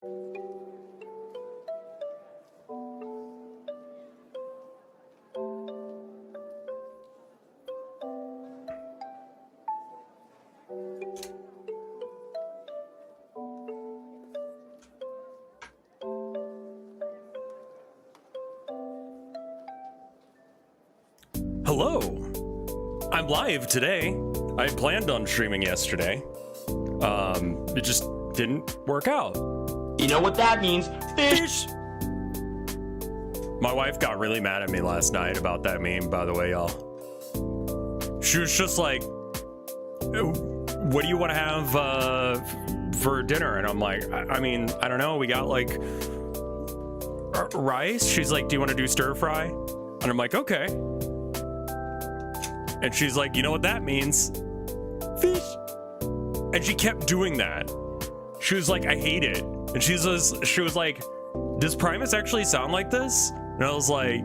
Hello, I'm live today. I had planned on streaming yesterday. It just didn't work out. You know what that means? Fish! My wife got really mad at me last night about that meme, by the way, y'all. She was just like, what do you want to have for dinner? And I'm like, I mean, I don't know. We got like rice. She's like, do you want to do stir fry? And I'm like, okay. And she's like, you know what that means? Fish. And she kept doing that. She was like, I hate it. And she was like, does Primus actually sound like this? And I was like,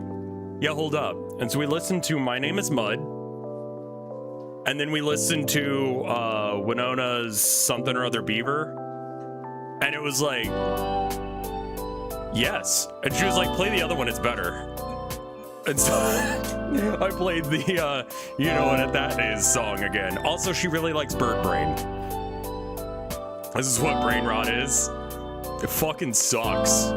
yeah, hold up. And so we listened to My Name is Mud. And then we listened to Winona's Something or Other Beaver. And it was like, yes. And she was like, play the other one, it's better. And so I played the, you know what that is song again. Also, she really likes Bird Brain. This is what brain rot is. It fucking sucks.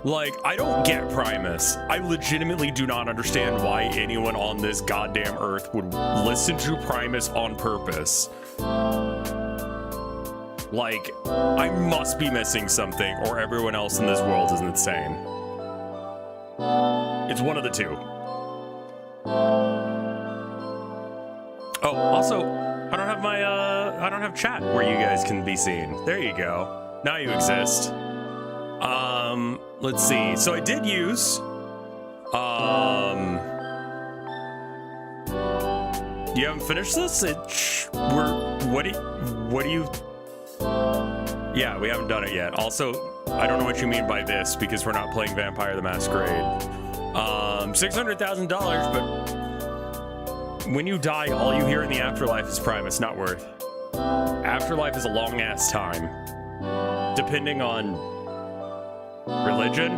Like, I don't get Primus. I legitimately do not understand why anyone on this goddamn earth would listen to Primus on purpose. Like, I must be missing something, or everyone else in this world is insane. It's one of the two. Oh, also, I don't have my, I don't have chat where you guys can be seen. There you go. Now you exist. Let's see. So I did use, you haven't finished this? What do you, yeah, we haven't done it yet. Also, I don't know what you mean by this because we're not playing Vampire the Masquerade. $600,000, but when you die, all you hear in the afterlife is Primus, not worth. Afterlife is a long ass time. Depending on religion,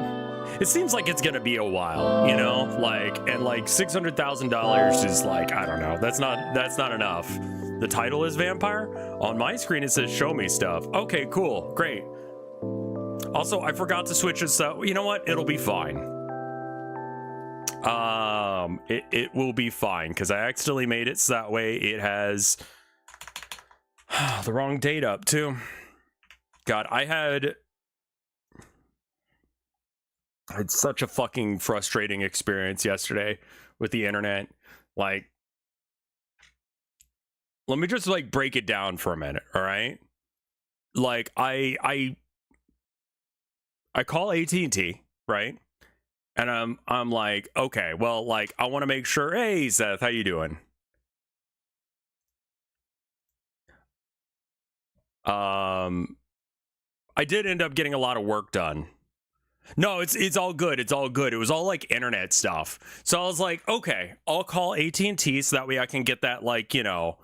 it seems like it's gonna be a while, you know? Like, and like $600,000 is like, I don't know, that's not enough. The title is Vampire. On my screen it says show me stuff. Okay, cool, great. Also, I forgot to switch it, so you know what? It'll be fine. It will be fine because I accidentally made it so that way it has the wrong date up too. God, I had such a fucking frustrating experience yesterday with the internet. Like, let me just like break it down for a minute, all right? Like, I call AT&T, right? And I'm like, okay, well, like, I want to make sure, hey, Seth, how you doing? I did end up getting a lot of work done. No, it's all good. It's all good. It was all like internet stuff. So I was like, okay, I'll call AT&T so that way I can get that, like, you know,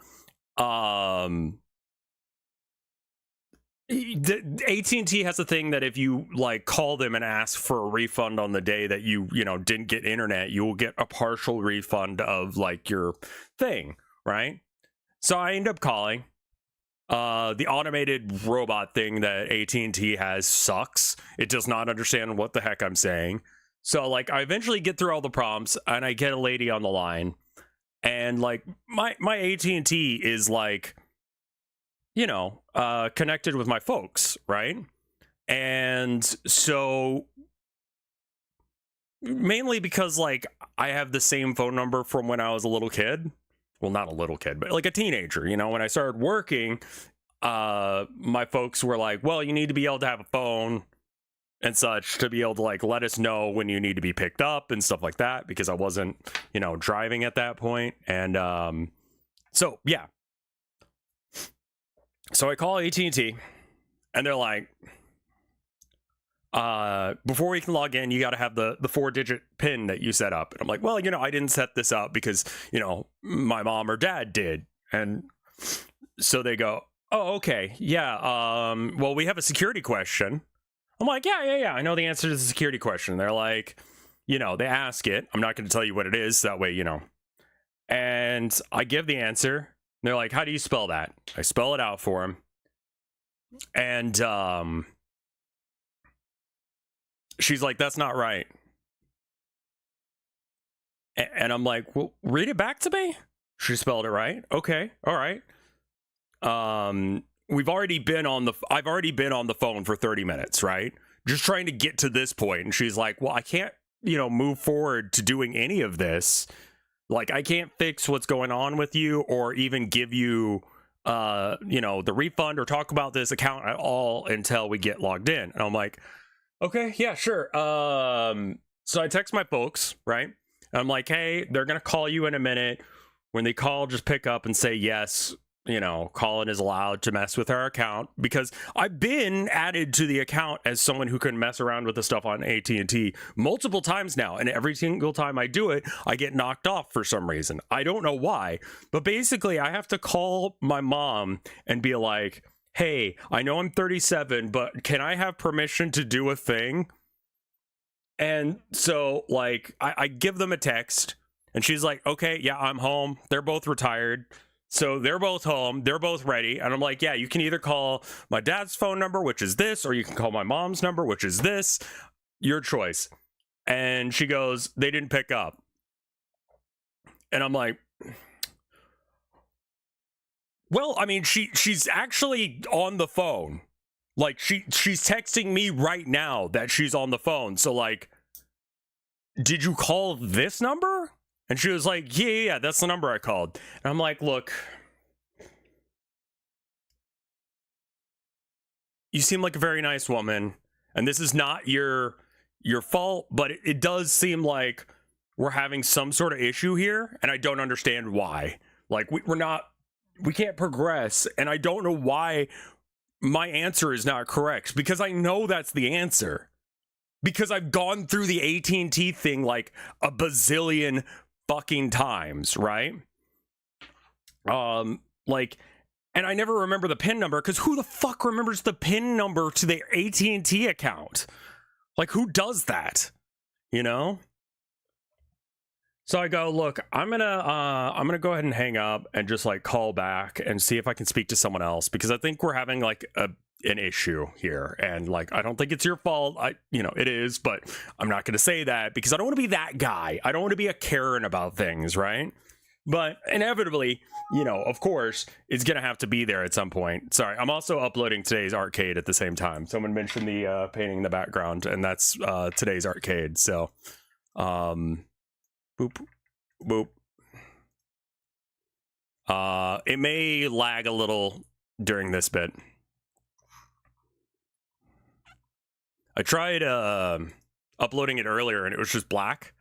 AT&T has a thing that if you like call them and ask for a refund on the day that you know didn't get internet, you will get a partial refund of like your thing, right? So I end up calling. The automated robot thing that AT&T has sucks. It does not understand what the heck I'm saying. So like I eventually get through all the prompts and I get a lady on the line, and like my AT&T is like, you know, connected with my folks, right? And so mainly because like I have the same phone number from when I was a little kid. Well, not a little kid, but like a teenager, you know, when I started working, my folks were like, well, you need to be able to have a phone and such to be able to like let us know when you need to be picked up and stuff like that, because I wasn't, you know, driving at that point. And so yeah. So I call AT&T and they're like, before we can log in, you got to have the 4-digit PIN that you set up. And I'm like, well, you know, I didn't set this up because, you know, my mom or dad did. And so they go, oh, okay, yeah, well, we have a security question. I'm like, yeah, I know the answer to the security question. They're like, they ask it. I'm not going to tell you what it is, that way, and I give the answer. They're like, how do you spell that? I spell it out for him. And she's like, that's not right. And I'm like, well, read it back to me. She spelled it right. Okay, all right. I've already been on the phone for 30 minutes, right? Just trying to get to this point. And she's like, well, I can't, move forward to doing any of this. Like, I can't fix what's going on with you or even give you, the refund or talk about this account at all until we get logged in. And I'm like, okay, yeah, sure. So I text my folks, right? And I'm like, hey, they're going to call you in a minute. When they call, just pick up and say, yes, Colin is allowed to mess with our account, because I've been added to the account as someone who can mess around with the stuff on AT&T multiple times now. And every single time I do it, I get knocked off for some reason. I don't know why, but basically I have to call my mom and be like, hey, I know I'm 37, but can I have permission to do a thing? And so, like, I give them a text, and she's like, okay, yeah, I'm home. They're both retired. So they're both home. They're both ready. And I'm like, yeah, you can either call my dad's phone number, which is this, or you can call my mom's number, which is this. Your choice. And she goes, they didn't pick up. And I'm like, well, I mean, she's actually on the phone. Like, she's texting me right now that she's on the phone. So, like, did you call this number? And she was like, yeah, that's the number I called. And I'm like, look, you seem like a very nice woman, and this is not your fault, but it does seem like we're having some sort of issue here, and I don't understand why. Like, we can't progress, and I don't know why my answer is not correct, because I know that's the answer. Because I've gone through the AT&T thing like a bazillion fucking times, right? Like, and I never remember the PIN number, because who the fuck remembers the PIN number to their AT&T account? Like, who does that? So I go, look, I'm gonna go ahead and hang up and just like call back and see if I can speak to someone else, because I think we're having like an issue here, and like, I don't think it's your fault. It is, but I'm not going to say that, because I don't want to be that guy. I don't want to be a Karen about things, right? But inevitably, of course, it's going to have to be there at some point. Sorry, I'm also uploading today's arcade at the same time. Someone mentioned the painting in the background, and that's today's arcade. So, boop, boop. It may lag a little during this bit. I tried uploading it earlier, and it was just black.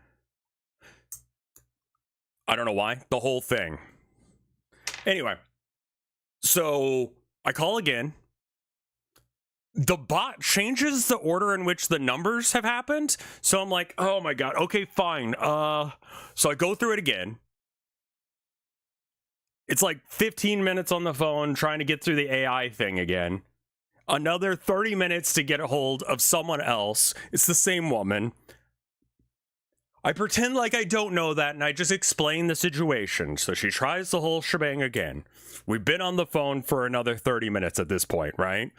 I don't know why. The whole thing. Anyway, so I call again. The bot changes the order in which the numbers have happened. So I'm like, oh my god, okay, fine. So I go through it again. It's like 15 minutes on the phone trying to get through the AI thing again. Another 30 minutes to get a hold of someone else. It's the same woman. I pretend like I don't know that, and I just explain the situation. So she tries the whole shebang again. We've been on the phone for another 30 minutes at this point, right?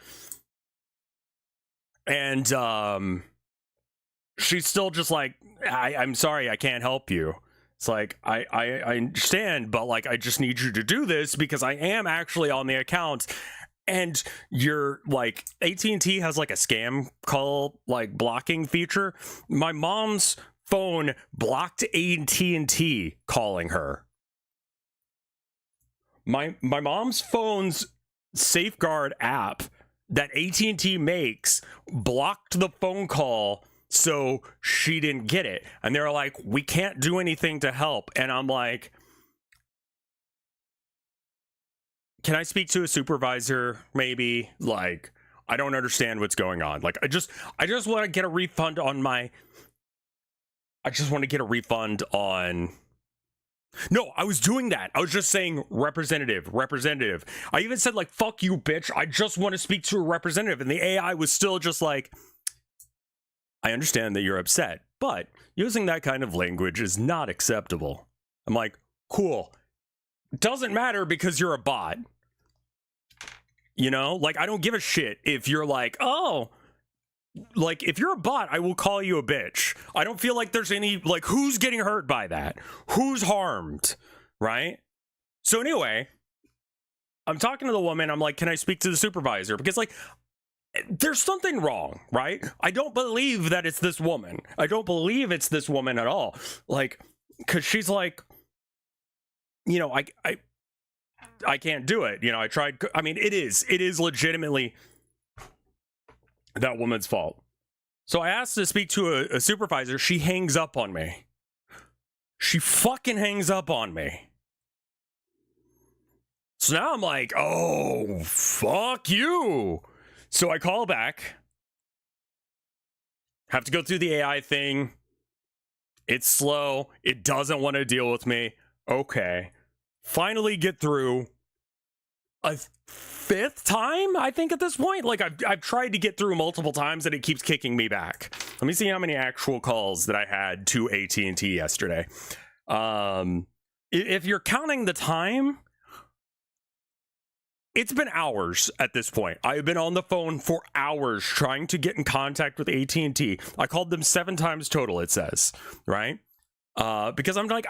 And she's still just like, I'm sorry, I can't help you. It's like, I understand, but like, I just need you to do this because I am actually on the account. And you're like, AT&T has like a scam call like blocking feature. My mom's phone blocked AT&T calling her. My mom's phone's safeguard app that AT&T makes blocked the phone call, so she didn't get it. And they're like, we can't do anything to help. And I'm like, can I speak to a supervisor, maybe? Like, I don't understand what's going on. Like, I just want to get a refund on my... I just want to get a refund on No, I was doing that. I was just saying representative. I even said like, fuck you, bitch. I just want to speak to a representative. And the AI was still just like, I understand that you're upset, but using that kind of language is not acceptable. I'm like, cool. Doesn't matter because you're a bot. You know, like, I don't give a shit if you're like, oh, like, if you're a bot, I will call you a bitch. I don't feel like there's any, like, who's getting hurt by that? Who's harmed? Right? So anyway, I'm talking to the woman. I'm like, can I speak to the supervisor? Because, like, there's something wrong, right? I don't believe that it's this woman. I don't believe it's this woman at all. Like, because she's like, you know, I can't do it. You know, I tried. I mean, it is legitimately that woman's fault. So I asked to speak to a supervisor. She hangs up on me. She fucking hangs up on me. So now I'm like, oh, fuck you. So I call back. Have to go through the AI thing. It's slow. It doesn't want to deal with me. Okay. Finally get through a fifth time, I think, at this point. Like, I've tried to get through multiple times and it keeps kicking me back. Let me see how many actual calls that I had to AT&T yesterday. If you're counting the time, it's been hours at this point. I've been on the phone for hours trying to get in contact with AT&T. I called them 7 times total, it says, right? Because I'm like,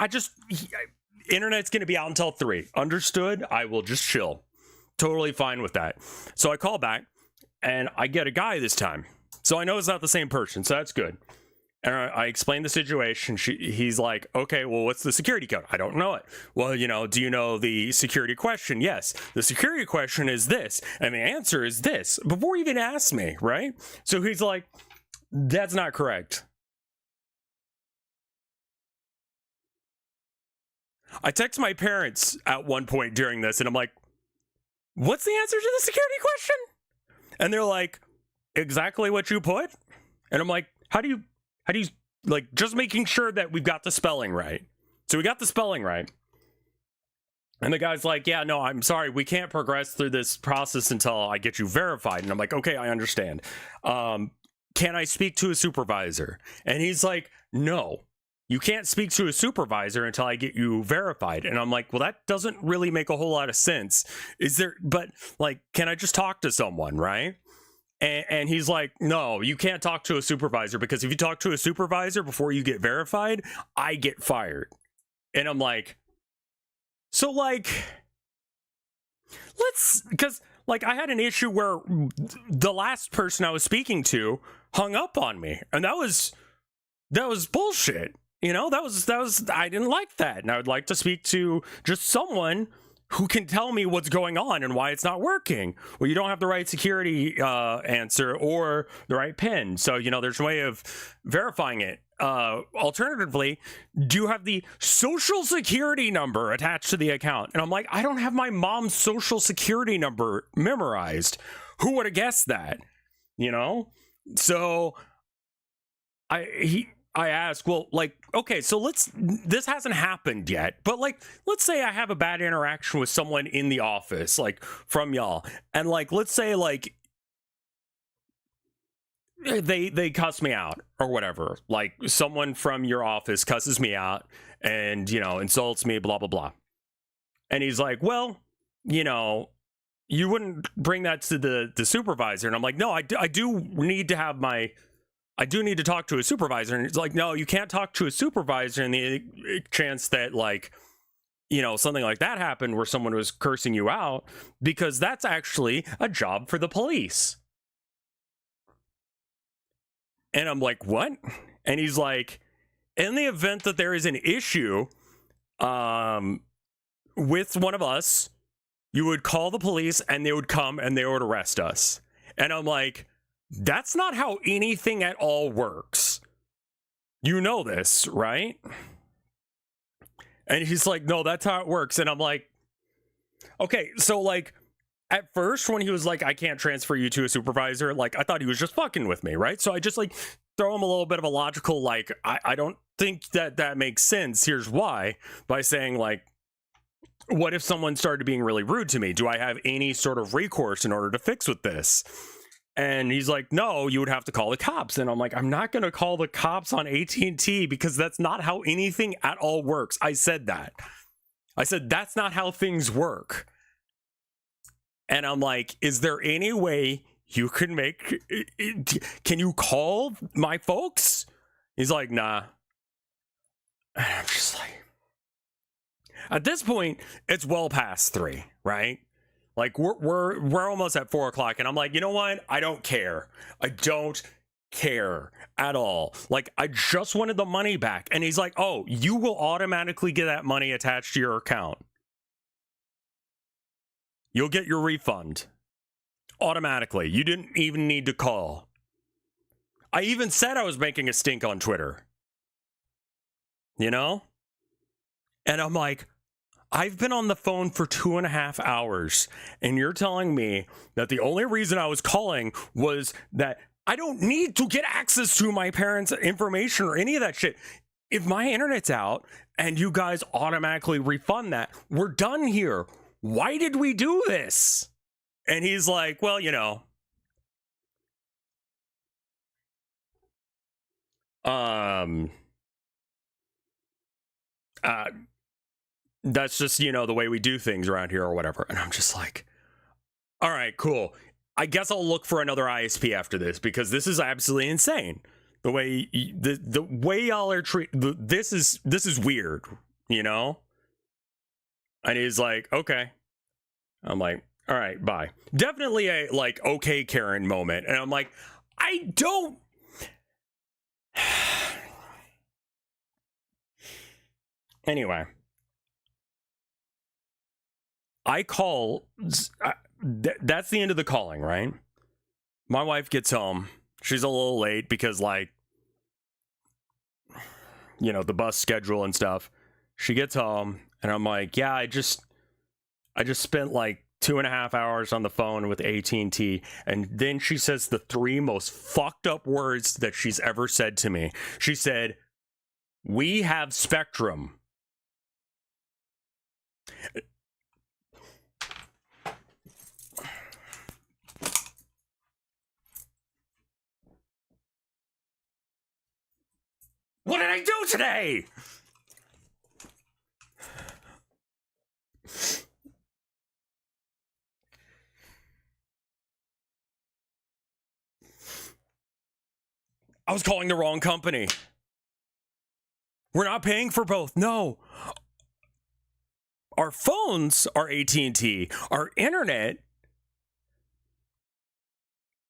internet's going to be out until 3. Understood? I will just chill. Totally fine with that. So I call back and I get a guy this time. So I know it's not the same person. So that's good. And I explain the situation. He's like, okay, well, what's the security code? I don't know it. Well, you know, do you know the security question? Yes. The security question is this. And the answer is this. Before he even asked me, right? So he's like, that's not correct. I text my parents at one point during this and I'm like, what's the answer to the security question? And they're like, exactly what you put. And I'm like, how do you, like, just making sure that we've got the spelling right. So we got the spelling right. And the guy's like, yeah, no, I'm sorry. We can't progress through this process until I get you verified. And I'm like, okay, I understand. Can I speak to a supervisor? And he's like, no. You can't speak to a supervisor until I get you verified. And I'm like, well, that doesn't really make a whole lot of sense. But like, can I just talk to someone, right? And he's like, no, you can't talk to a supervisor because if you talk to a supervisor before you get verified, I get fired. And I'm like, so like, because like I had an issue where the last person I was speaking to hung up on me, and that was bullshit. You know, that was, I didn't like that. And I would like to speak to just someone who can tell me what's going on and why it's not working. Well, you don't have the right security answer or the right PIN. So, you know, there's a way of verifying it. Alternatively, do you have the social security number attached to the account? And I'm like, I don't have my mom's social security number memorized. Who would have guessed that? You know? So I asked, well, like, okay, so this hasn't happened yet, but like, let's say I have a bad interaction with someone in the office, like from y'all. And like, let's say like they cuss me out or whatever. Like someone from your office cusses me out and, you know, insults me, blah, blah, blah. And he's like, well, you know, you wouldn't bring that to the supervisor. And I'm like, no, I do need to talk to a supervisor. And it's like, no, you can't talk to a supervisor in the chance that, like, you know, something like that happened where someone was cursing you out, because that's actually a job for the police. And I'm like, what? And he's like, in the event that there is an issue with one of us, you would call the police and they would come and they would arrest us. And I'm like, that's not how anything at all works. You know this, right? And he's like, no, that's how it works. And I'm like, okay, so like at first when he was like, I can't transfer you to a supervisor, like I thought he was just fucking with me, right? So I just like throw him a little bit of a logical, like, I don't think that that makes sense. Here's why. By saying, like, what if someone started being really rude to me? Do I have any sort of recourse in order to fix with this? And he's like, no, you would have to call the cops. And I'm like, I'm not going to call the cops on AT&T because that's not how anything at all works. I said that. I said, that's not how things work. And I'm like, is there any way you can can you call my folks? He's like, nah. And I'm just like, at this point, it's well past 3, right? Like we're almost at 4 o'clock, and I'm like, you know what? I don't care. I don't care at all. Like, I just wanted the money back. And he's like, oh, you will automatically get that money attached to your account. You'll get your refund automatically. You didn't even need to call. I even said I was making a stink on Twitter. You know? And I'm like, I've been on the phone for 2.5 hours, and you're telling me that the only reason I was calling was that I don't need to get access to my parents' information or any of that shit. If my internet's out and you guys automatically refund that, we're done here. Why did we do this? And he's like, well, you know, that's just, you know, the way we do things around here or whatever. And I'm just like, all right, cool. I guess I'll look for another ISP after this, because this is absolutely insane. The way the way y'all are this is weird, you know? And he's like, okay. I'm like, all right, bye. Definitely a like, okay, Karen moment. And I'm like, I don't. Anyway, I call. That's the end of the calling, right? My wife gets home. She's a little late because, like, you know, the bus schedule and stuff. She gets home, and I'm like, yeah, I just spent like 2.5 hours on the phone with AT&T. And then she says the 3 most fucked up words that she's ever said to me. She said, we have Spectrum. What did I do today? I was calling the wrong company. We're not paying for both. No. Our phones are AT&T. Our internet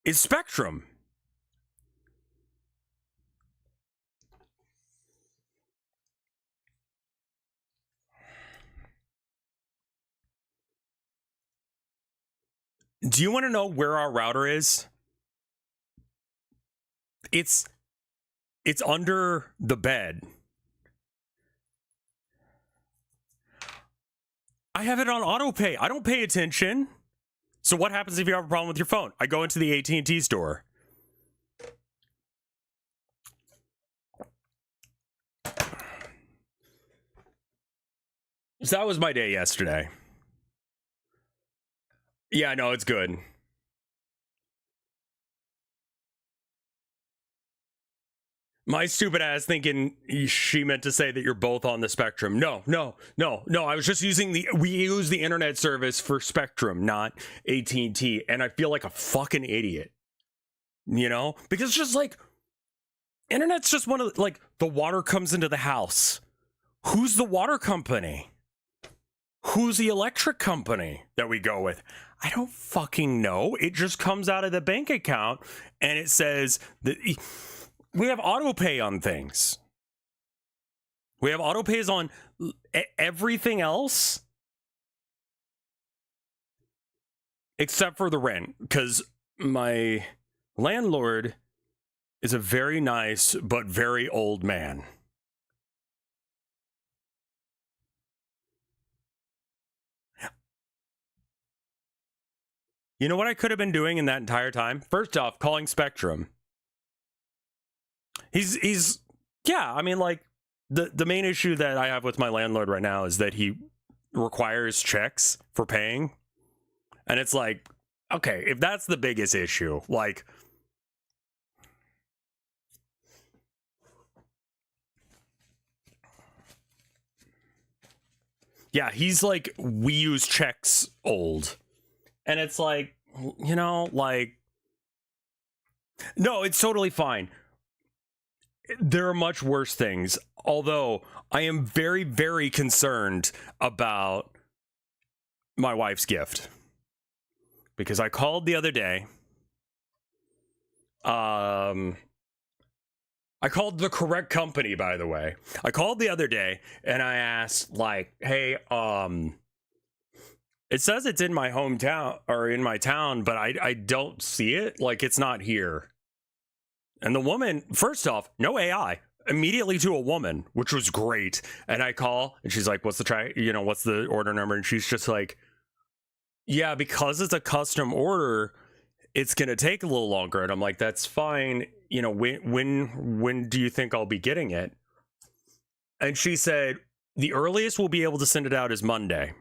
is Spectrum. Do you want to know where our router is? It's under the bed. I have it on auto pay. I don't pay attention. So what happens if you have a problem with your phone? I go into the AT&T store. So that was my day yesterday. Yeah, no, it's good. My stupid ass thinking she meant to say that you're both on the Spectrum. No. I was just we use the internet service for Spectrum, not AT&T. And I feel like a fucking idiot, you know, because it's just like, internet's just one of the, like, the water comes into the house. Who's the water company? Who's the electric company that we go with? I don't fucking know. It just comes out of the bank account and it says that we have auto pay on things. We have auto pays on everything else except for the rent, because my landlord is a very nice but very old man. You know what I could have been doing in that entire time? First off, calling Spectrum. He's yeah, I mean, like, the main issue that I have with my landlord right now is that he requires checks for paying. And it's like, okay, if that's the biggest issue, like, yeah, he's like, we use checks old. And it's like, you know, like, no, it's totally fine. There are much worse things. Although I am very, very concerned about my wife's gift. Because I called the other day. I called the correct company, by the way. I called the other day and I asked, like, hey, it says it's in my hometown or in my town, but I don't see it. Like, it's not here. And the woman, first off, no AI, immediately to a woman, which was great. And I call and she's like, what's the order number? And she's just like, yeah, because it's a custom order, it's going to take a little longer. And I'm like, that's fine. You know, when do you think I'll be getting it? And she said, the earliest we'll be able to send it out is Monday.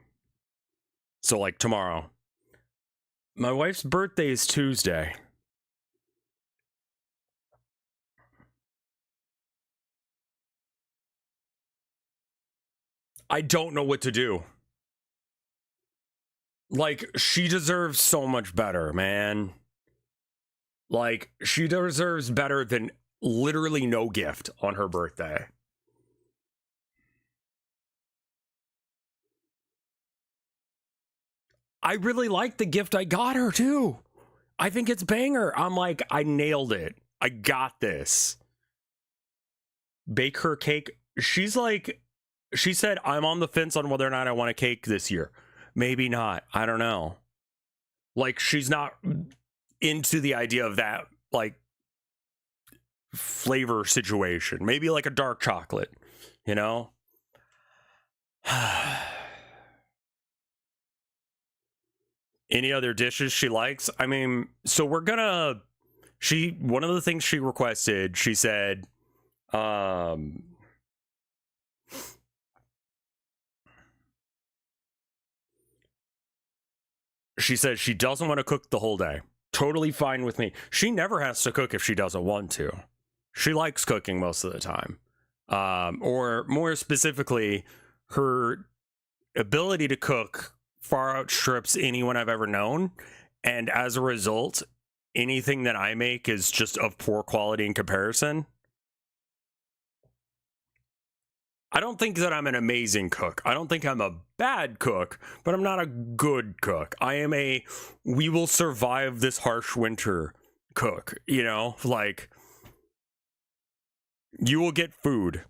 So like tomorrow. My wife's birthday is Tuesday. I don't know what to do. Like, she deserves so much better, man. Like, she deserves better than literally no gift on her birthday. I really like the gift I got her, too. I think it's banger. I'm like, I nailed it. I got this. Bake her cake. She's like, she said, I'm on the fence on whether or not I want a cake this year. Maybe not. I don't know. Like, she's not into the idea of that, like, flavor situation. Maybe like a dark chocolate, you know? Any other dishes she likes? I mean, so we're gonna, one of the things she requested, she said, she said she doesn't want to cook the whole day. Totally fine with me. She never has to cook if she doesn't want to. She likes cooking most of the time. Or more specifically, her ability to cook far outstrips anyone I've ever known. And as a result, anything that I make is just of poor quality in comparison. I don't think that I'm an amazing cook. I don't think I'm a bad cook, but I'm not a good cook. I am a we will survive this harsh winter cook, you know? Like, you will get food.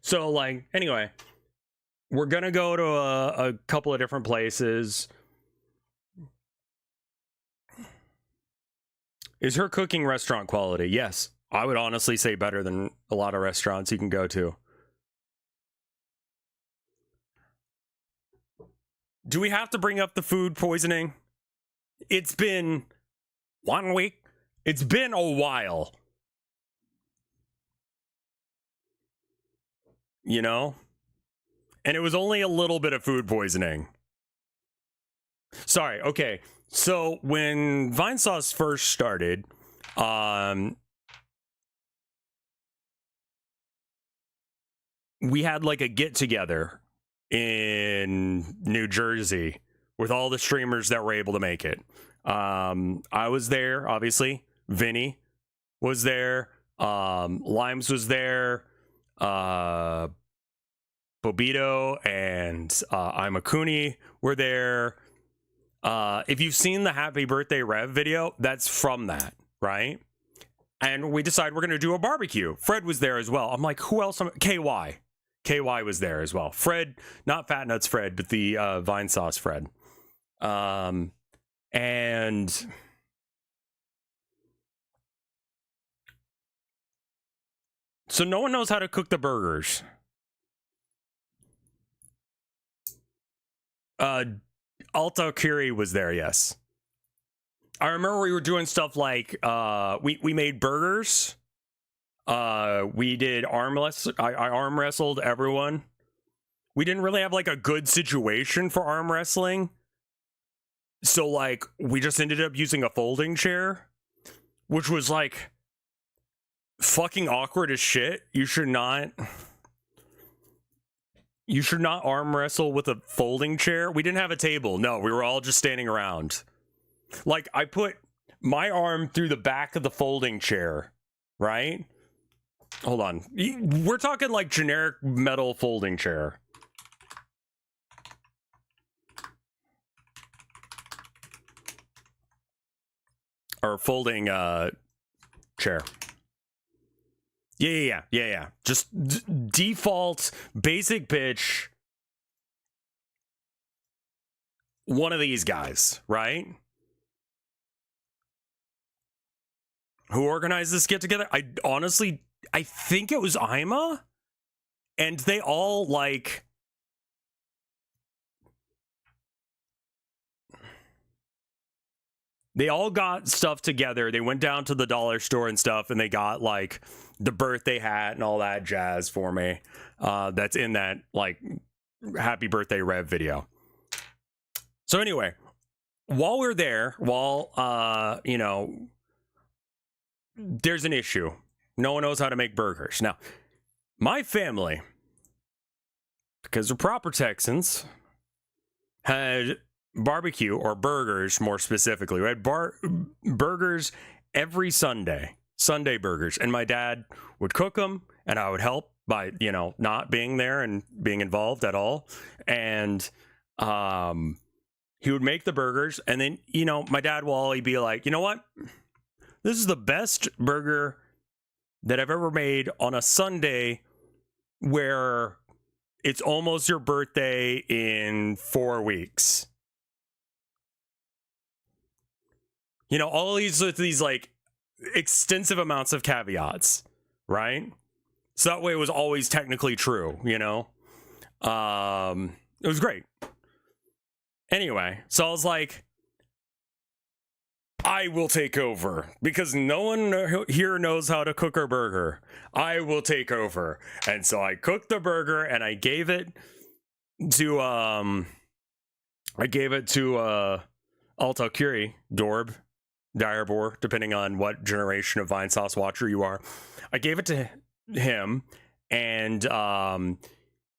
So, like, anyway, we're gonna go to a couple of different places. Is her cooking restaurant quality? Yes. I would honestly say better than a lot of restaurants you can go to. Do we have to bring up the food poisoning? It's been 1 week. It's been a while. You know? And it was only a little bit of food poisoning. Sorry, okay. So when Vine Sauce first started, we had like a get together in New Jersey with all the streamers that were able to make it. I was there, obviously. Vinny was there. Limes was there. Bobito and Imakuni were there. If you've seen the Happy Birthday Rev video, that's from that, right? And we decided we're going to do a barbecue. Fred was there as well. I'm like, who else? KY. KY was there as well. Fred, not Fat Nuts Fred, but the Vine Sauce Fred. And so no one knows how to cook the burgers. Alta Curie was there, yes. I remember we were doing stuff like we made burgers. We did I arm wrestled everyone. We didn't really have like a good situation for arm wrestling. So like we just ended up using a folding chair, which was like fucking awkward as shit. You should not arm wrestle with a folding chair. We didn't have a table. No, we were all just standing around. Like I put my arm through the back of the folding chair, right? Hold on. We're talking like generic metal folding chair. Or folding chair. Yeah. Just default basic bitch. One of these guys, right? Who organized this get together? I think it was Ima, and they all like they all got stuff together. They went down to the dollar store and stuff, and they got like the birthday hat and all that jazz for me. That's in that like happy birthday Rev video. So anyway, while we're there, there's an issue. No one knows how to make burgers. Now, my family, because they're proper Texans, had barbecue, or burgers more specifically. We had burgers every Sunday burgers. And my dad would cook them, and I would help by, not being there and being involved at all. And he would make the burgers, and then, my dad will always be like, you know what? This is the best burger that I've ever made on a Sunday where it's almost your birthday in 4 weeks. All these like extensive amounts of caveats, right? So that way it was always technically true, it was great. Anyway, so I was like, I will take over because no one here knows how to cook a burger. I will take over. And so I cooked the burger, and I gave it to Alta Curie, Dorb, Direbor, depending on what generation of Vinesauce watcher you are. I gave it to him, and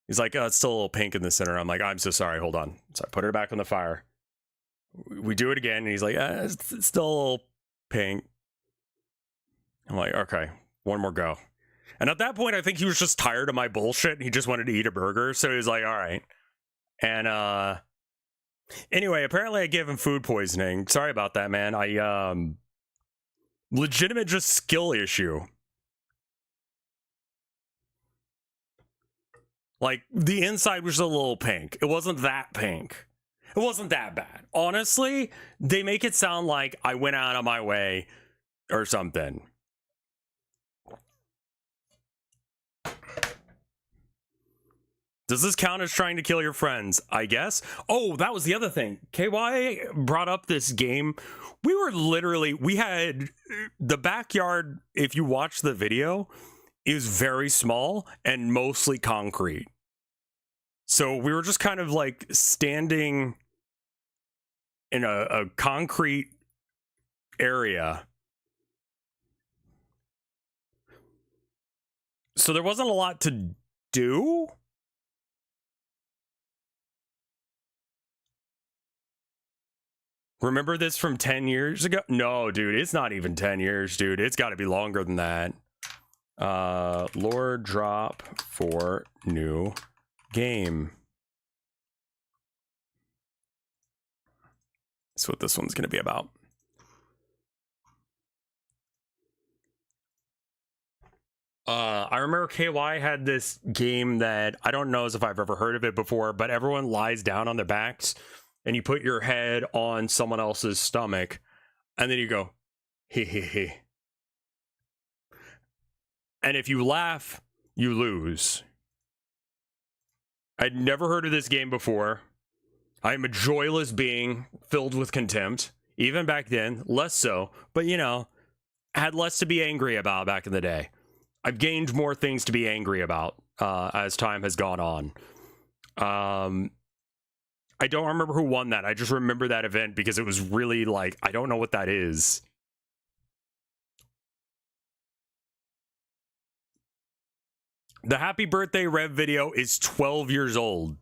he's like, it's still a little pink in the center. I'm like, I'm so sorry, hold on. So I put it back on the fire. We do it again, and he's like, it's still a little pink. I'm like, okay, one more go. And at that point, I think he was just tired of my bullshit, and he just wanted to eat a burger, so he was like, all right. And anyway, apparently I gave him food poisoning. Sorry about that, man. I legitimate just skill issue. Like, the inside was a little pink. It wasn't that pink. It wasn't that bad. Honestly, they make it sound like I went out of my way or something. Does this count as trying to kill your friends? I guess. Oh, that was the other thing. KY brought up this game. We had the backyard, if you watch the video, is very small and mostly concrete. So we were just kind of like standing in a concrete area. So there wasn't a lot to do. Remember this from 10 years ago? No, dude, it's not even 10 years, dude. It's got to be longer than that. Lore drop for new game. That's what this one's going to be about. I remember KY had this game that I don't know if I've ever heard of it before, but everyone lies down on their backs and you put your head on someone else's stomach and then you go, hee hee hee. And if you laugh, you lose. I'd never heard of this game before. I am a joyless being filled with contempt. Even back then, less so. But, had less to be angry about back in the day. I've gained more things to be angry about as time has gone on. I don't remember who won that. I just remember that event because it was really like, I don't know what that is. The happy birthday Rev video is 12 years old.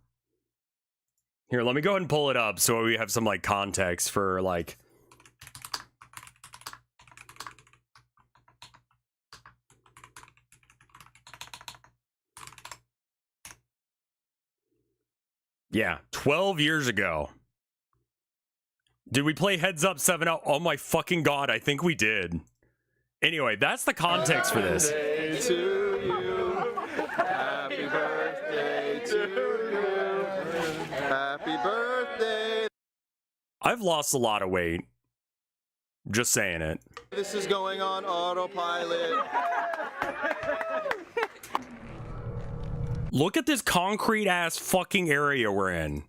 Here, let me go ahead and pull it up so we have some like context for like. Yeah, 12 years ago. Did we play Heads Up 7-0? Oh my fucking god, I think we did. Anyway, that's the context for this. Happy birthday to you. Happy birthday to you. Happy birthday. I've lost a lot of weight. Just saying it. This is going on autopilot. Look at this concrete ass fucking area we're in.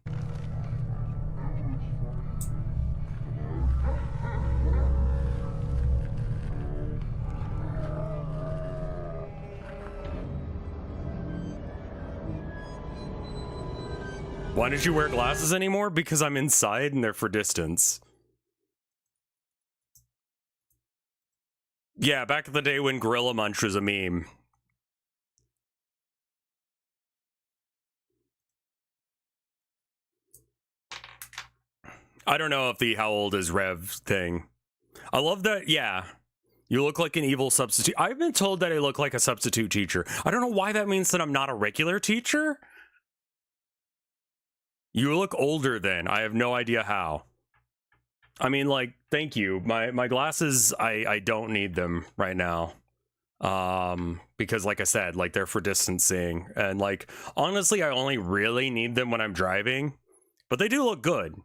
Why did you wear glasses anymore? Because I'm inside and they're for distance. Yeah, back in the day when Gorilla Munch was a meme. I don't know if the how old is Rev thing. I love that, yeah. You look like an evil substitute. I've been told that I look like a substitute teacher. I don't know why that means that I'm not a regular teacher. You look older then. I have no idea how. I mean, like, thank you. My glasses, I don't need them right now. Because like I said, like they're for distancing. And like, honestly, I only really need them when I'm driving. But they do look good.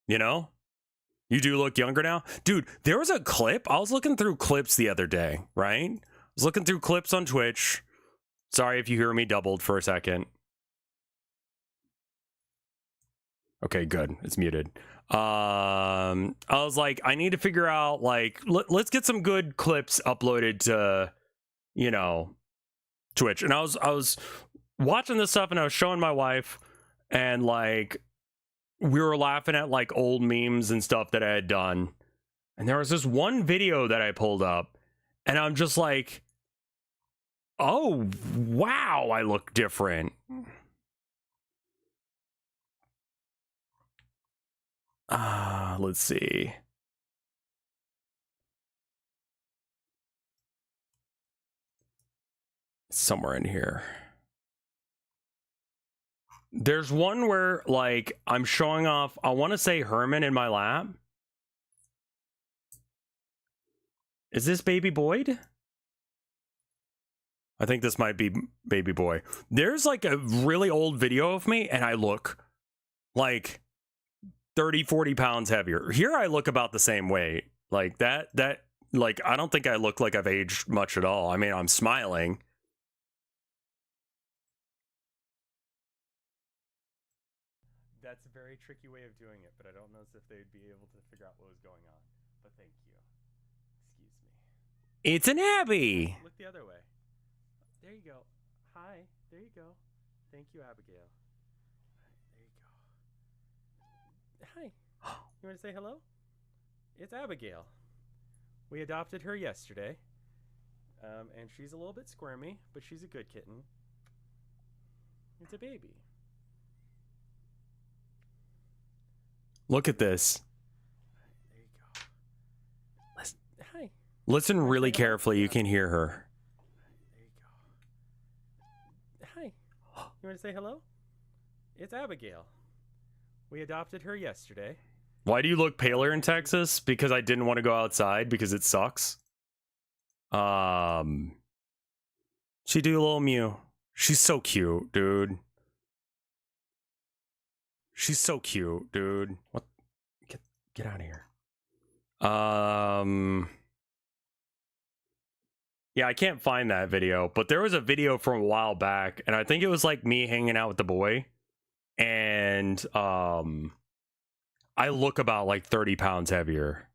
You know? You do look younger now? Dude, there was a clip. I was looking through clips the other day, right? I was looking through clips on Twitch. Sorry if you hear me doubled for a second. Okay, good. It's muted. I was like, I need to figure out, like, let's get some good clips uploaded to, you know, Twitch. And I was watching this stuff and I was showing my wife and, like, we were laughing at like old memes and stuff that I had done. And there was this one video that I pulled up and I'm just like, oh, wow, I look different. Let's see. Somewhere in here. There's one where, like, I'm showing off, I want to say Herman in my lap. Is this Baby Boyd? I think this might be Baby Boy. There's, like, a really old video of me, and I look, like, 30, 40 pounds heavier. Here I look about the same weight. Like, like, I don't think I look like I've aged much at all. I mean, I'm smiling. That's a very tricky way of doing it, but I don't know if they'd be able to figure out what was going on. But thank you. Excuse me. It's an Abby! Look the other way. There you go. Hi. There you go. Thank you, Abigail. There you go. Hi. You want to say hello? It's Abigail. We adopted her yesterday. And she's a little bit squirmy, but she's a good kitten. It's a baby. Look at this. There you go. Listen. Hi. Listen really carefully. You can hear her. There you go. Hi. You want to say hello? It's Abigail. We adopted her yesterday. Why do you look paler in Texas? Because I didn't want to go outside because it sucks. She do a little mew. She's so cute, dude. She's so cute, dude. What? Get out of here. Yeah, I can't find that video, but there was a video from a while back, and I think it was like me hanging out with the boy, and I look about like 30 pounds heavier.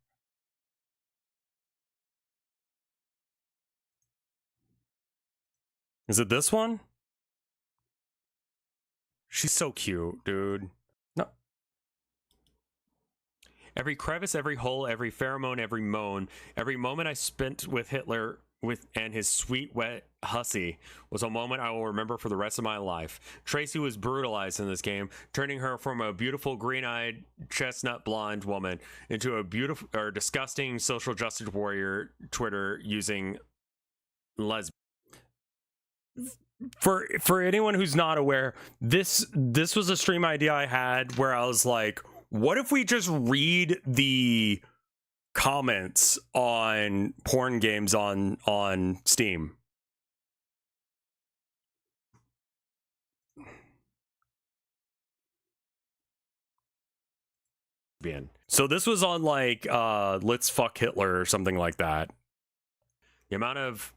Is it this one? She's so cute, dude. No. Every crevice, every hole, every pheromone, every moan, every moment I spent with Hitler and his sweet, wet hussy was a moment I will remember for the rest of my life. Tracy was brutalized in this game, turning her from a beautiful, green-eyed, chestnut blonde woman into a beautiful or disgusting social justice warrior. Twitter using lesbian. For anyone who's not aware, this was a stream idea I had where I was like, what if we just read the comments on porn games on Steam? So this was on like Let's Fuck Hitler or something like that. The amount of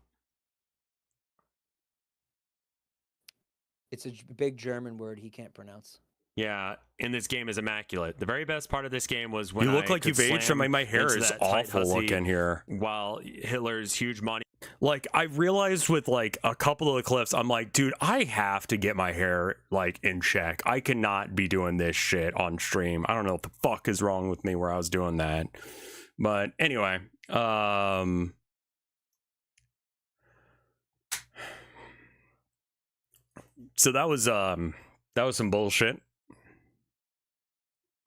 It's a big German word he can't pronounce. yeah, in this game is immaculate. The very best part of this game was when you look I like could you've aged. I slam mean, my hair into is that tight awful hussy looking here. While Hitler's huge money, like I realized with like a couple of the clips, I'm like, dude, I have to get my hair like in check. I cannot be doing this shit on stream. I don't know what the fuck is wrong with me where I was doing that. But anyway, so that was some bullshit.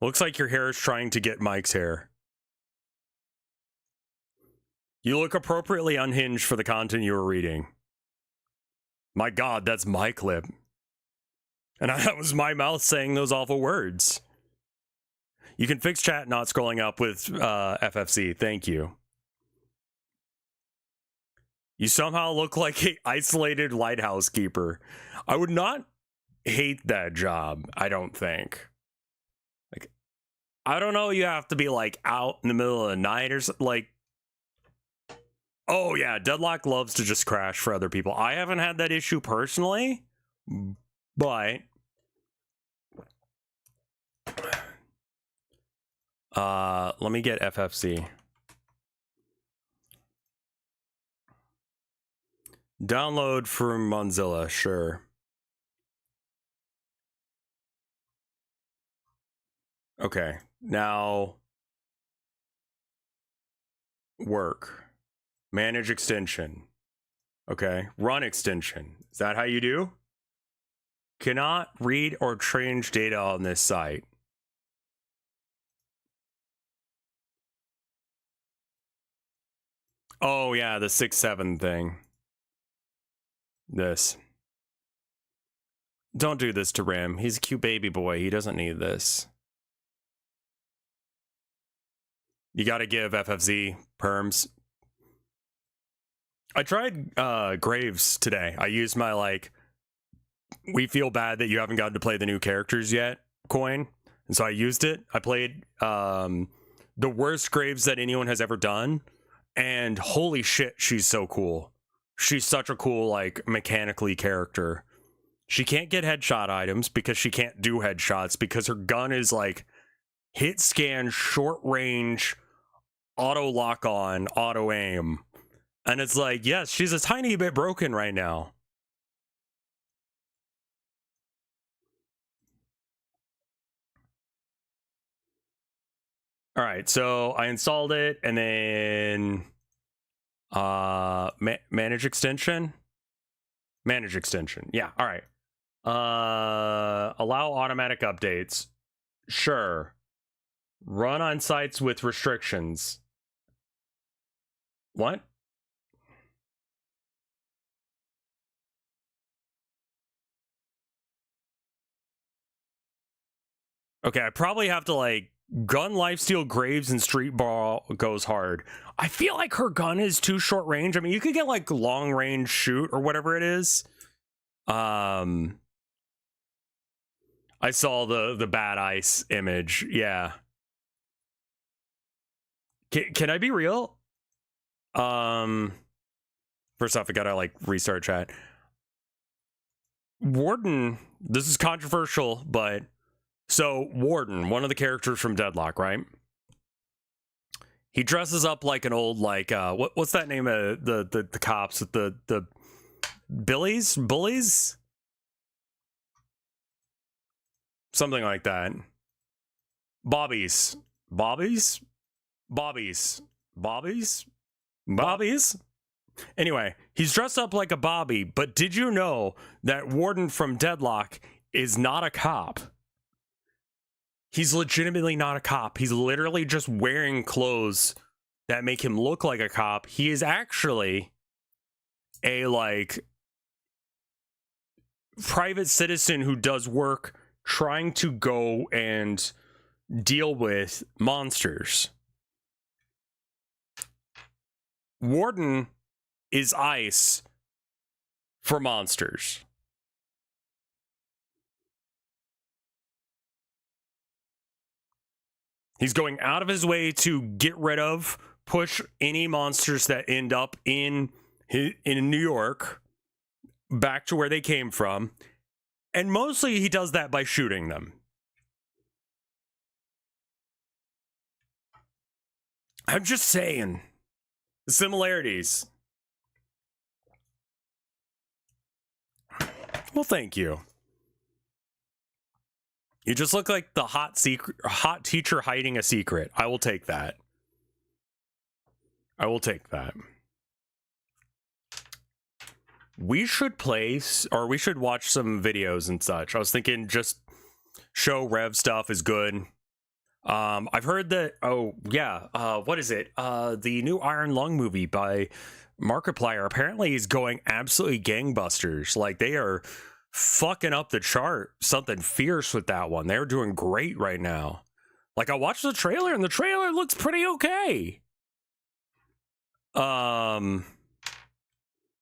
Looks like your hair is trying to get Mike's hair. You look appropriately unhinged for the content you were reading. My God, that's my clip. And that was my mouth saying those awful words. You can fix chat not scrolling up with FFC. Thank you. You somehow look like an isolated lighthouse keeper. I would not hate that job, I don't think. Like, I don't know, you have to be like out in the middle of the night or something. Like, oh yeah, Deadlock loves to just crash for other people. I haven't had that issue personally, but let me get FFC. Download from Mozilla, sure. Okay, now work. Manage extension. Okay, run extension. Is that how you do? Cannot read or change data on this site. Oh yeah, the 6.7 thing. This. Don't do this to Ram. He's a cute baby boy. He doesn't need this. You gotta give FFZ perms. I tried Graves today. I used my like, we feel bad that you haven't gotten to play the new characters yet coin. And so I used it. I played the worst Graves that anyone has ever done. And holy shit, she's so cool. She's such a cool, like, mechanically character. She can't get headshot items because she can't do headshots because her gun is like hit scan, short range, auto lock on, auto aim. And it's like, yes, she's a tiny bit broken right now. All right, so I installed it and then manage extension. Manage extension. Yeah, all right. Allow automatic updates. Sure. Run on sites with restrictions. What? Okay, I probably have to like gun lifesteal Graves and street ball goes hard. I feel like her gun is too short range. I mean, you could get like long range shoot or whatever it is. I saw the bad ice image. Yeah. Can I be real? First off, I gotta like restart chat. Warden, this is controversial, but so Warden, one of the characters from Deadlock, right? He dresses up like an old like what's that name of the cops with the bullies, something like that. Bobbies. Anyway, he's dressed up like a Bobby, but did you know that Warden from Deadlock is not a cop? He's legitimately not a cop. He's literally just wearing clothes that make him look like a cop. He is actually a, like, private citizen who does work trying to go and deal with monsters. Warden is ICE for monsters. He's going out of his way to get rid of, push any monsters that end up in New York back to where they came from. And mostly he does that by shooting them. I'm just saying. Similarities. Well, thank you. You just look like the hot teacher hiding a secret. I will take that. I will take that. We should we should watch some videos and such. I was thinking just show Rev stuff is good. I've heard that, what is it? The new Iron Lung movie by Markiplier apparently is going absolutely gangbusters. Like, they are fucking up the chart. Something fierce with that one. They're doing great right now. Like, I watched the trailer and the trailer looks pretty okay. I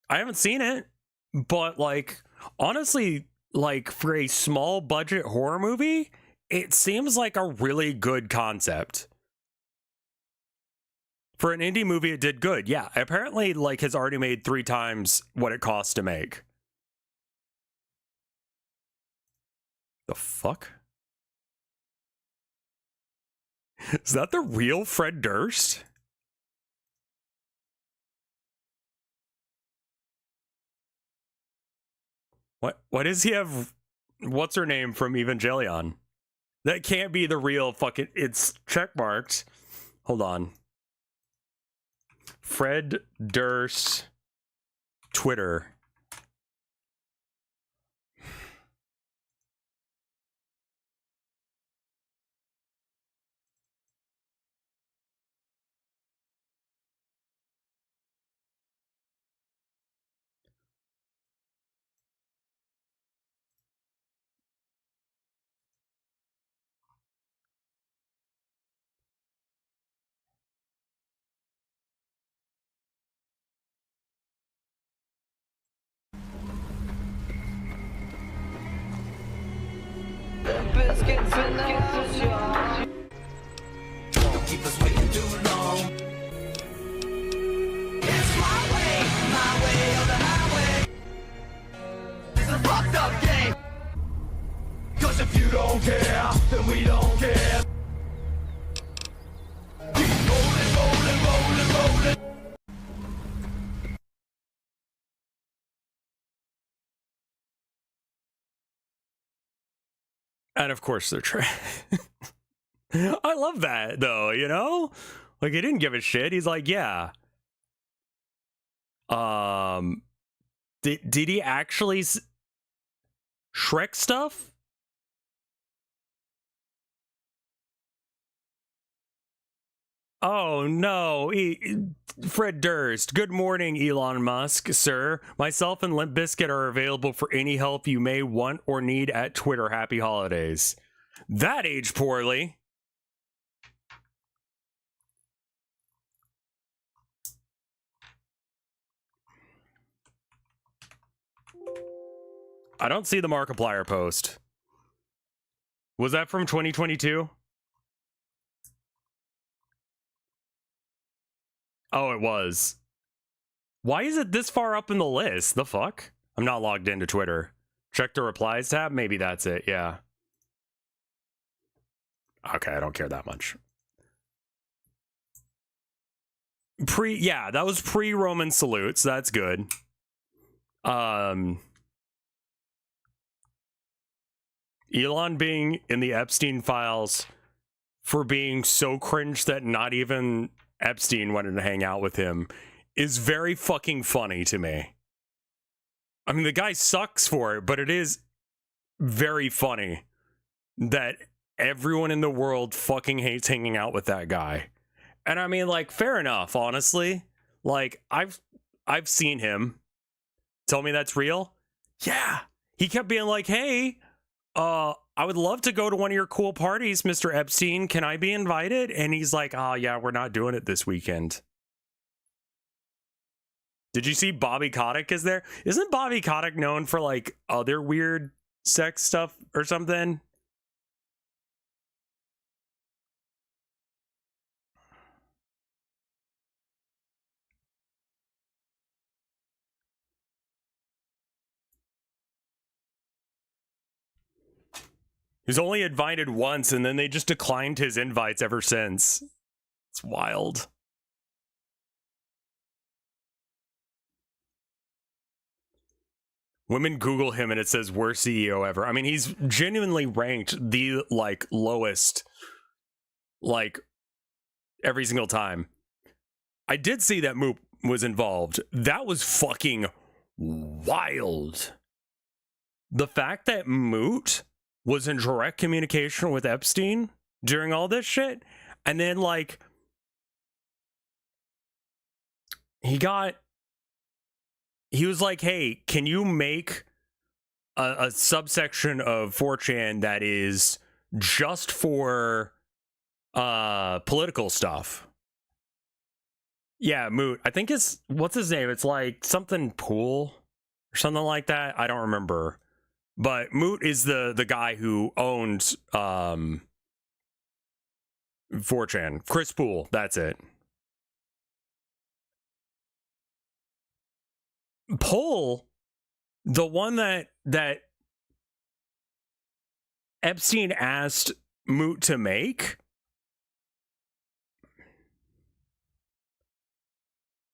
haven't seen it, but, like, honestly, like, for a small budget horror movie, it seems like a really good concept. For an indie movie, it did good. Yeah, apparently, like, has already made 3 times what it costs to make. The fuck? Is that the real Fred Durst? What does he have? What's her name from Evangelion? That can't be the real fucking... It's checkmarked. Hold on. Fred Durst Twitter. Don't keep us waiting too long. It's my way or the highway. It's a fucked up game. 'Cause if you don't care, then we don't care. Keep rolling. And of course they're I love that, though, you know? Like, he didn't give a shit. He's like, yeah. Did he actually Shrek stuff? Oh, no. Fred Durst. Good morning, Elon Musk, sir. Myself and Limp Bizkit are available for any help you may want or need at Twitter. Happy holidays. That aged poorly. I don't see the Markiplier post. Was that from 2022? Oh, it was. Why is it this far up in the list? The fuck? I'm not logged into Twitter. Check the replies tab? Maybe that's it, yeah. Okay, I don't care that much. Yeah, that was pre-Roman salutes. That's good. Elon being in the Epstein files for being so cringe that not even Epstein wanted to hang out with him is very fucking funny to me. I mean, the guy sucks for it, but it is very funny that everyone in the world fucking hates hanging out with that guy. And I mean, like, fair enough, honestly. Like, I've seen him. Tell me that's real? Yeah. He kept being like, hey, I would love to go to one of your cool parties, Mr. Epstein. Can I be invited? And he's like, oh, yeah, we're not doing it this weekend. Did you see Bobby Kotick is there? Isn't Bobby Kotick known for, like, other weird sex stuff or something? He's only invited once, and then they just declined his invites ever since. It's wild. Women Google him and it says worst CEO ever. I mean, he's genuinely ranked the, like, lowest, like, every single time. I did see that Moop was involved. That was fucking wild. The fact that Moot was in direct communication with Epstein during all this shit, and then, like, he was like, hey, can you make a subsection of 4chan that is just for political stuff? Yeah, Moot. I think it's, what's his name? It's like something Pool or something like that. I don't remember. But Moot is the guy who owned 4chan. Chris Pool, that's it. Poll, the one that Epstein asked Moot to make,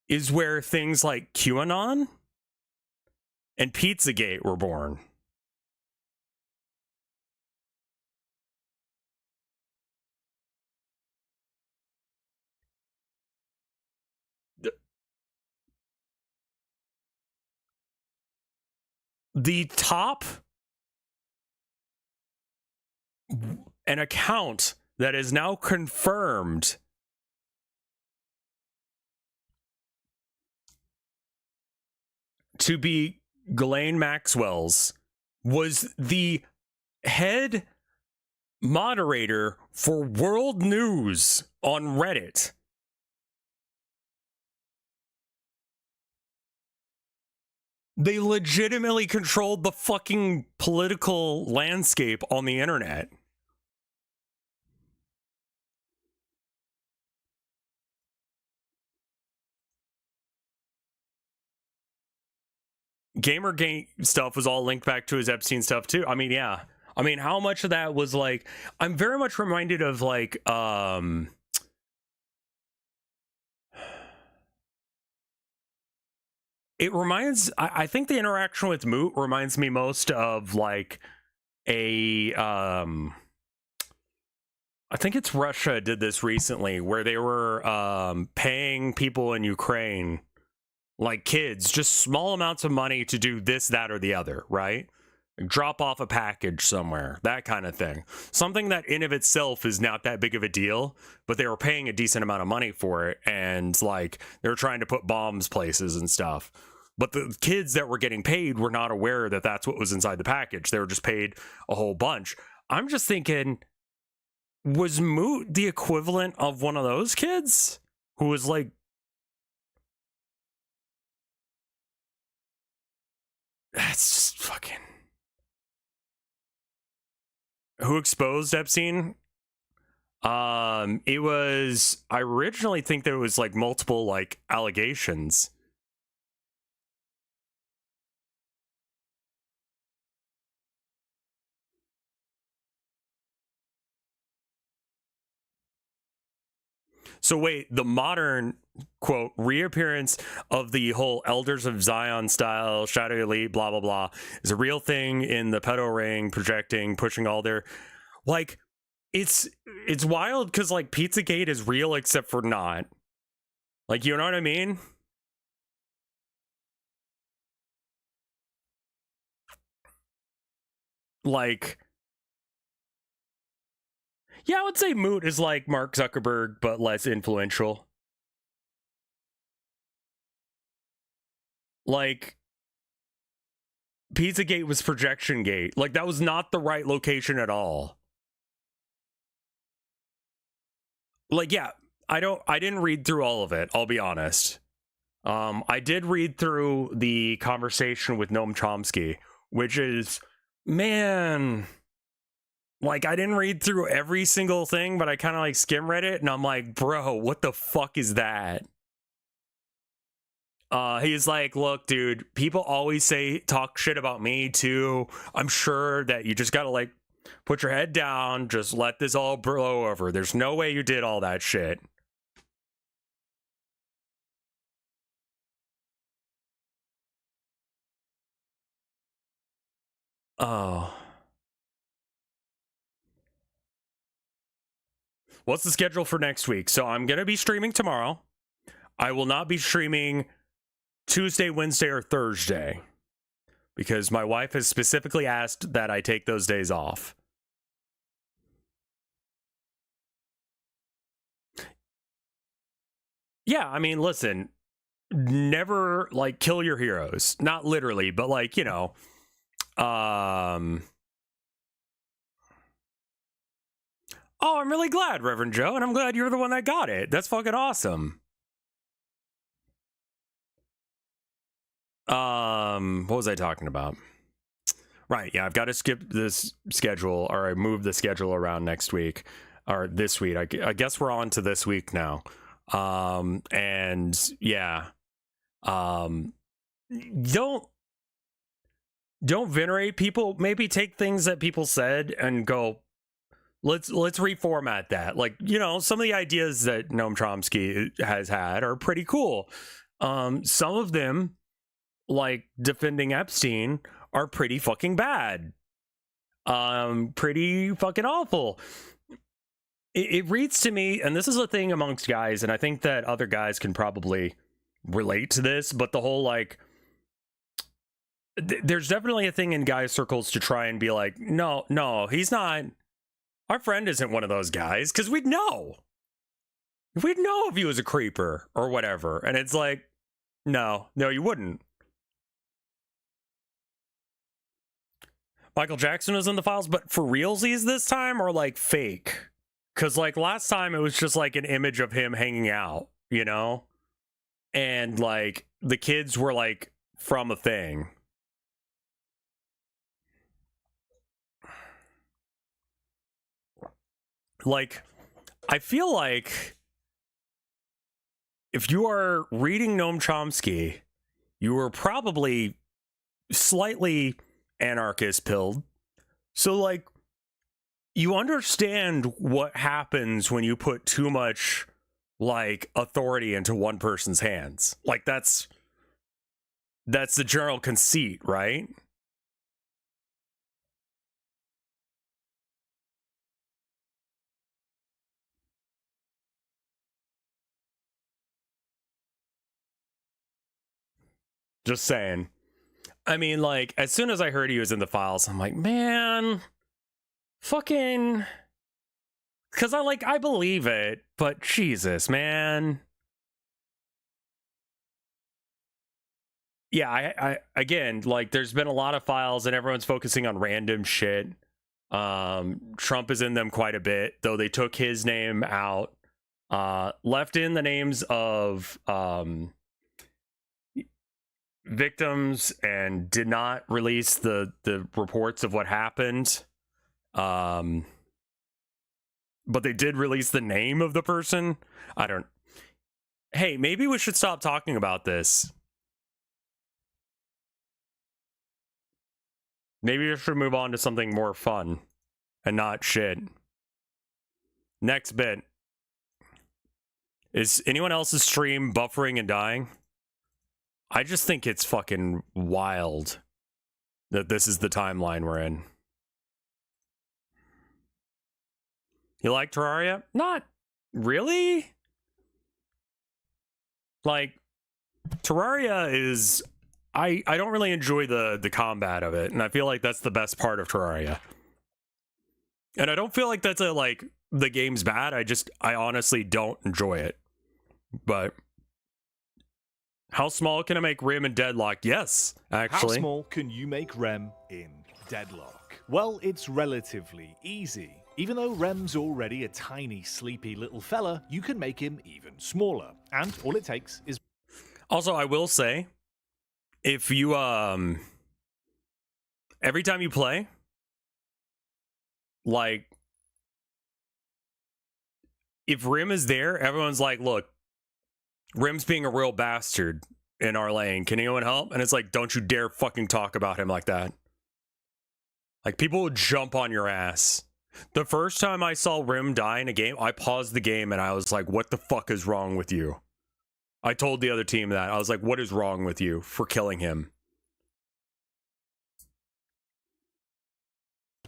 is where things like QAnon and Pizzagate were born. The top an account that is now confirmed to be Ghislaine Maxwell's was the head moderator for world news on Reddit. They legitimately controlled the fucking political landscape on the internet. Gamergate stuff was all linked back to his Epstein stuff too. I mean, yeah. I mean, how much of that was like, I'm very much reminded of like, it reminds, I think the interaction with Moot reminds me most of like a, I think it's Russia did this recently where they were paying people in Ukraine, like kids, just small amounts of money to do this, that, or the other, right? Drop off a package somewhere, that kind of thing. Something that in of itself is not that big of a deal, but they were paying a decent amount of money for it, and like they were trying to put bombs places and stuff. But the kids that were getting paid were not aware that that's what was inside the package. They were just paid a whole bunch. I'm just thinking, was Moot the equivalent of one of those kids who was like, that's just fucking, who exposed Epstein? It was, I originally think there was like multiple like allegations. So wait, the modern quote reappearance of the whole Elders of Zion style Shadow Elite blah blah blah is a real thing in the pedo ring, projecting, pushing all their like it's wild because like Pizzagate is real except for not. Like, you know what I mean? Like, yeah, I would say Moot is like Mark Zuckerberg, but less influential. Like, Pizzagate was Projection Gate. Like, that was not the right location at all. Like, yeah, I didn't read through all of it, I'll be honest. I did read through the conversation with Noam Chomsky, which is, man, like, I didn't read through every single thing, but I kind of like skim read it, and I'm like, bro, what the fuck is that? He's like, look, dude, people always talk shit about me too. I'm sure that you just gotta like put your head down, just let this all blow over. There's no way you did all that shit. Oh. What's the schedule for next week? So I'm going to be streaming tomorrow. I will not be streaming Tuesday, Wednesday, or Thursday because my wife has specifically asked that I take those days off. Yeah, I mean, listen, never like kill your heroes. Not literally, but like, you know, oh, I'm really glad, Reverend Joe, and I'm glad you're the one that got it. That's fucking awesome. What was I talking about? Right, yeah, I've got to skip this schedule, or I move the schedule around next week, or this week. I guess we're on to this week now. And yeah, don't venerate people. Maybe take things that people said and go, let's reformat that. Like, you know, some of the ideas that Noam Chomsky has had are pretty cool. Some of them, like defending Epstein, are pretty fucking bad. Pretty fucking awful. It reads to me, and this is a thing amongst guys, and I think that other guys can probably relate to this, but the whole like there's definitely a thing in guy circles to try and be like, no, he's not. Our friend isn't one of those guys, because we'd know if he was a creeper or whatever. And it's like, no, you wouldn't. Michael Jackson was in the files, but for realsies this time, or like fake? Because like last time it was just like an image of him hanging out, you know? And like the kids were like from a thing. Like, I feel like if you are reading Noam Chomsky, you were probably slightly anarchist pilled. So like, you understand what happens when you put too much like authority into one person's hands. Like that's the general conceit, right? Just saying. I mean, like, as soon as I heard he was in the files, I'm like, man, fucking, because I believe it, but Jesus, man. Yeah, I again, like, there's been a lot of files and everyone's focusing on random shit. Trump is in them quite a bit, though they took his name out, left in the names of victims and did not release the reports of what happened. But they did release the name of the person. Hey, maybe we should stop talking about this. Maybe we should move on to something more fun and not shit. Next bit. Is anyone else's stream buffering and dying? I just think it's fucking wild that this is the timeline we're in. You like Terraria? Not really. Like, Terraria is... I don't really enjoy the combat of it, and I feel like that's the best part of Terraria. And I don't feel like that's the game's bad. I honestly don't enjoy it. But how small can I make Rim in Deadlock? Yes, actually. How small can you make Rem in Deadlock? Well, it's relatively easy. Even though Rem's already a tiny, sleepy little fella, you can make him even smaller. And all it takes is... Also, I will say, if you, every time you play, like, if Rim is there, everyone's like, look, Rim's being a real bastard in our lane. Can anyone help? And it's like, don't you dare fucking talk about him like that. Like, people would jump on your ass. The first time I saw Rim die in a game, I paused the game and I was like, what the fuck is wrong with you? I told the other team that. I was like, what is wrong with you for killing him?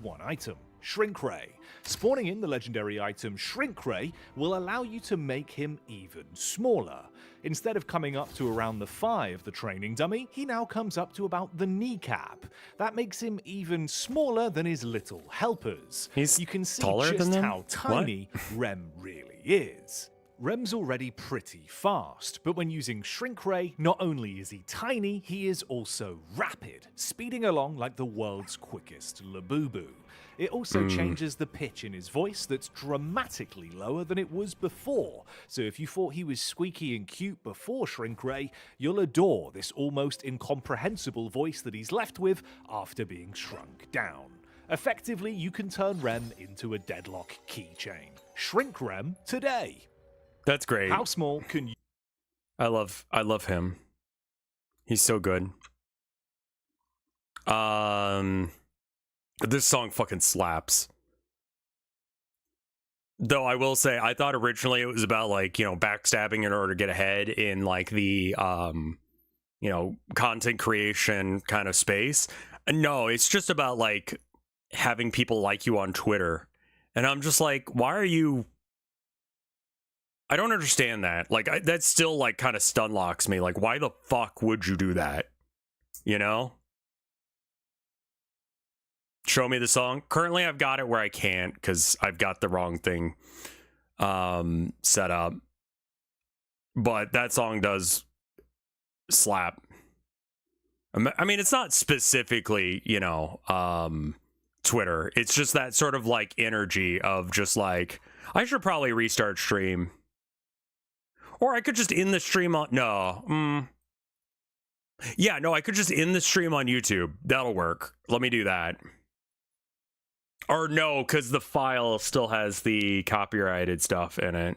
One item, Shrink Ray. Spawning in the legendary item Shrink Ray will allow you to make him even smaller. Instead of coming up to around the thigh of the training dummy, he now comes up to about the kneecap. That makes him even smaller than his little helpers. You can see taller just than them? how tiny Rem really is. Rem's already pretty fast, but when using Shrink Ray, not only is he tiny, he is also rapid, speeding along like the world's quickest Labubu. It also changes the pitch in his voice that's dramatically lower than it was before, so if you thought he was squeaky and cute before Shrink Ray, you'll adore this almost incomprehensible voice that he's left with after being shrunk down. Effectively, you can turn Rem into a Deadlock keychain. Shrink Rem today! That's great. How small can you... I love him. He's so good. This song fucking slaps. Though I will say, I thought originally it was about, like, you know, backstabbing in order to get ahead in, like, the, you know, content creation kind of space. No, it's just about, like, having people like you on Twitter. And I'm just like, why are you... I don't understand that. Like, that still, like, kind of stunlocks me. Like, why the fuck would you do that? You know? Show me the song. Currently, I've got it where I can't because I've got the wrong thing set up. But that song does slap. I mean, it's not specifically, you know, Twitter. It's just that sort of, like, energy of just, like, I should probably restart stream. Or I could just end the stream on... No. Yeah, no, I could just end the stream on YouTube. That'll work. Let me do that. Or no, because the file still has the copyrighted stuff in it.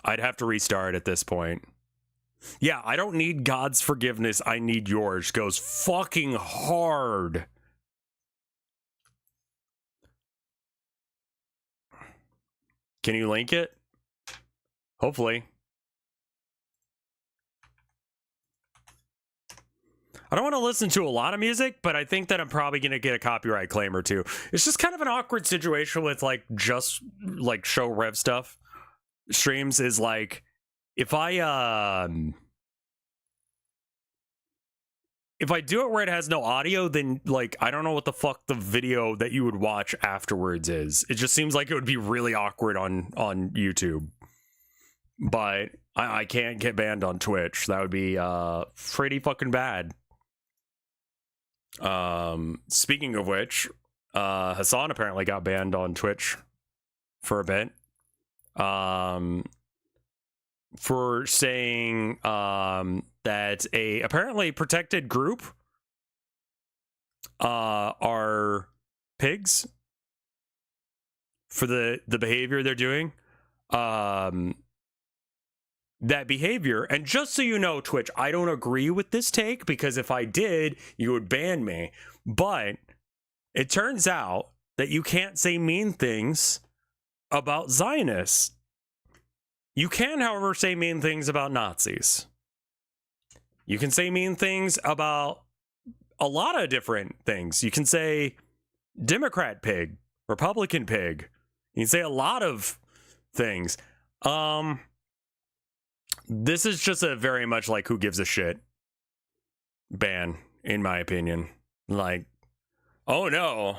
I'd have to restart at this point. Yeah, I don't need God's forgiveness. I need yours. Goes fucking hard. Can you link it? Hopefully. I don't want to listen to a lot of music, but I think that I'm probably going to get a copyright claim or two. It's just kind of an awkward situation with, like, just, like, show rev stuff. Streams is, like, if I do it where it has no audio, then, like, I don't know what the fuck the video that you would watch afterwards is. It just seems like it would be really awkward on YouTube. But I can't get banned on Twitch. That would be pretty fucking bad. Speaking of which, Hassan apparently got banned on Twitch for a bit. For saying that a apparently protected group are pigs for the behavior they're doing. That behavior, and just so you know, Twitch, I don't agree with this take, because if I did, you would ban me. But it turns out that you can't say mean things about Zionists. You can, however, say mean things about Nazis. You can say mean things about a lot of different things. You can say Democrat pig, Republican pig. You can say a lot of things. This is just a very much like who gives a shit ban, in my opinion. Like, oh no,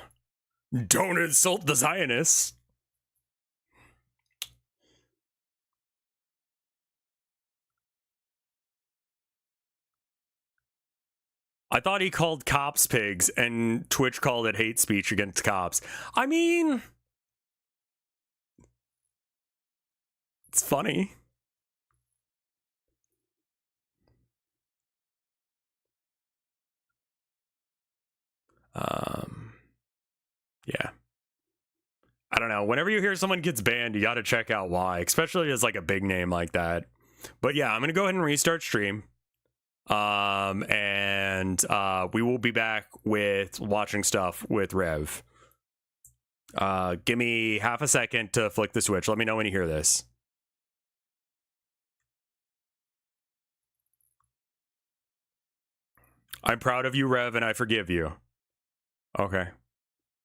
don't insult the Zionists. I thought he called cops pigs and Twitch called it hate speech against cops. I mean, it's funny. Yeah. I don't know. Whenever you hear someone gets banned, you got to check out why, especially as like a big name like that. But yeah, I'm going to go ahead and restart stream. And we will be back with watching stuff with Rev. Give me half a second to flick the switch. Let me know when you hear this. I'm proud of you, Rev, and I forgive you. Okay.